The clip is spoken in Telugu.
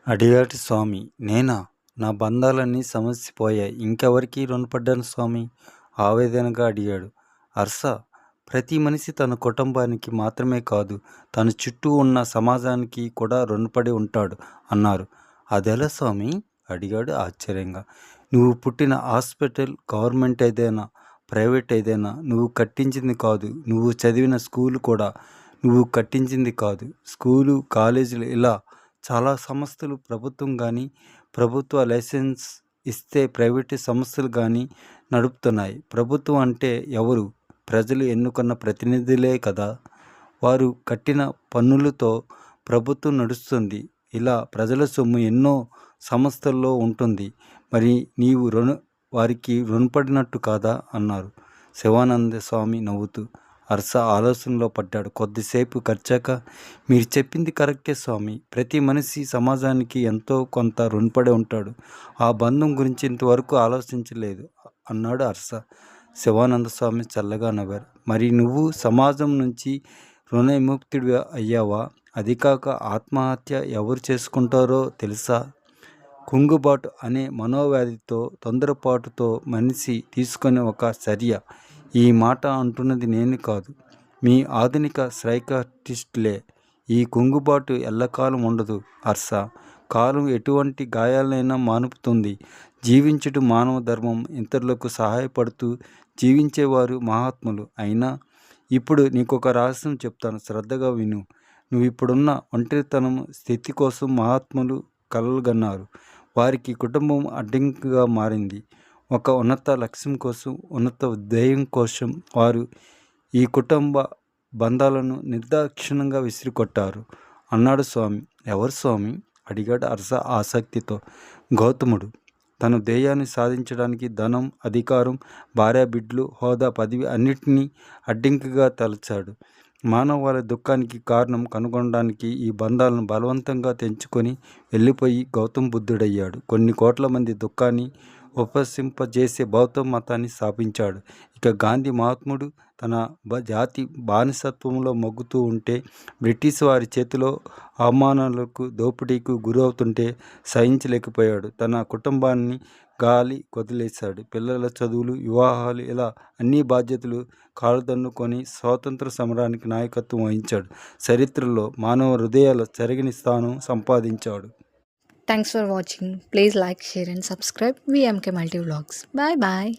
అడిగాడు స్వామి. నేనా? నా బంధాలన్నీ సమసిపోయాయి. ఇంకెవరికి రుణపడ్డాను స్వామి? ఆవేదనగా అడిగాడు. హర్ష, ప్రతి మనిషి తన కుటుంబానికి మాత్రమే కాదు, తన చుట్టూ ఉన్న సమాజానికి కూడా రుణపడి ఉంటాడు అన్నారు. అదెలా స్వామి? అడిగాడు ఆశ్చర్యంగా. నువ్వు పుట్టిన హాస్పిటల్ గవర్నమెంట్ ఏదైనా, ప్రైవేట్ ఏదైనా నువ్వు కట్టించింది కాదు. నువ్వు చదివిన స్కూలు కూడా నువ్వు కట్టించింది కాదు. స్కూలు, కాలేజీలు ఇలా చాలా సంస్థలు ప్రభుత్వం కానీ, ప్రభుత్వ లైసెన్స్ ఇస్తే ప్రైవేటు సంస్థలు కానీ నడుపుతున్నాయి. ప్రభుత్వం అంటే ఎవరు? ప్రజలు ఎన్నుకున్న ప్రతినిధులే కదా! వారు కట్టిన పన్నులతో ప్రభుత్వం నడుస్తుంది. ఇలా ప్రజల సొమ్ము ఎన్నో సంస్థల్లో ఉంటుంది. మరి నీవు వారికి రుణపడినట్టు కాదా? అన్నారు శివానంద స్వామి నవ్వుతూ. హర్ష ఆలోచనలో పడ్డాడు. కొద్దిసేపు గడిచాక, మీరు చెప్పింది కరెక్టే స్వామి. ప్రతి మనిషి సమాజానికి ఎంతో కొంత రుణపడి ఉంటాడు. ఆ బంధం గురించి ఇంతవరకు ఆలోచించలేదు అన్నాడు హర్ష. శివానంద స్వామి చల్లగా నవ్వారు. మరి నువ్వు సమాజం నుంచి రుణ విముక్తుడి అయ్యావా? అది కాక ఆత్మహత్య ఎవరు చేసుకుంటారో తెలుసా? కుంగుబాటు అనే మనోవ్యాధితో, తొందరపాటుతో మనిషి తీసుకునే ఒక చర్య. ఈ మాట అంటున్నది నేను కాదు, మీ ఆధునిక సైకాట్రిస్టులే. ఈ కుంగుబాటు ఎల్లకాలం ఉండదు హర్ష. కాలం ఎటువంటి గాయాలైనా మానుపుతుంది. జీవించుట మానవ ధర్మం. ఇతరులకు సహాయపడుతూ జీవించేవారు మహాత్ములు. అయినా ఇప్పుడు నీకొక రహస్యం చెప్తాను, శ్రద్ధగా విను. నువ్వు ఇప్పుడున్న ఒంటరితనం స్థితి కోసం మహాత్ములు కలలుగన్నారు. వారికి కుటుంబం అడ్డంకిగా మారింది. ఒక ఉన్నత లక్ష్యం కోసం, ఉన్నత ధ్యేయం కోసం వారు ఈ కుటుంబ బంధాలను నిర్దాక్షిణ్యంగా విసిరికొట్టారు అన్నాడు స్వామి. ఎవరు స్వామి? అడిగాడు హర్ష ఆసక్తితో. గౌతముడు. తన ధ్యేయాన్ని సాధించడానికి ధనం, అధికారం, భార్యాబిడ్డలు, హోదా, పదవి అన్నిటినీ అడ్డంకిగా తలచాడు. మానవాళి దుఃఖానికి కారణం కనుగొనడానికి ఈ బంధాలను బలవంతంగా తెంచుకొని వెళ్ళిపోయి గౌతమ బుద్ధుడయ్యాడు. కొన్ని కోట్ల మంది దుఃఖాన్ని ఉపసింపజేసే బౌద్ధ మతాన్ని స్థాపించాడు. ఇక గాంధీ మహాత్ముడు తన జాతి బానిసత్వంలో మగ్గుతూ ఉంటే, బ్రిటిష్ వారి చేతిలో అవమానాలకు, దోపిడీకు గురవుతుంటే సహించలేకపోయాడు. తన కుటుంబాన్ని గాలి కొదిలేశాడు. పిల్లల చదువులు, వివాహాలు, ఇలా అన్ని బాధ్యతలు కాలుదన్నుకొని స్వాతంత్ర సమరానికి నాయకత్వం వహించాడు. చరిత్రలో మానవ హృదయాల చెరగని స్థానం సంపాదించాడు. Thanks for watching. Please like, share and subscribe VMK Multi Vlogs. Bye bye.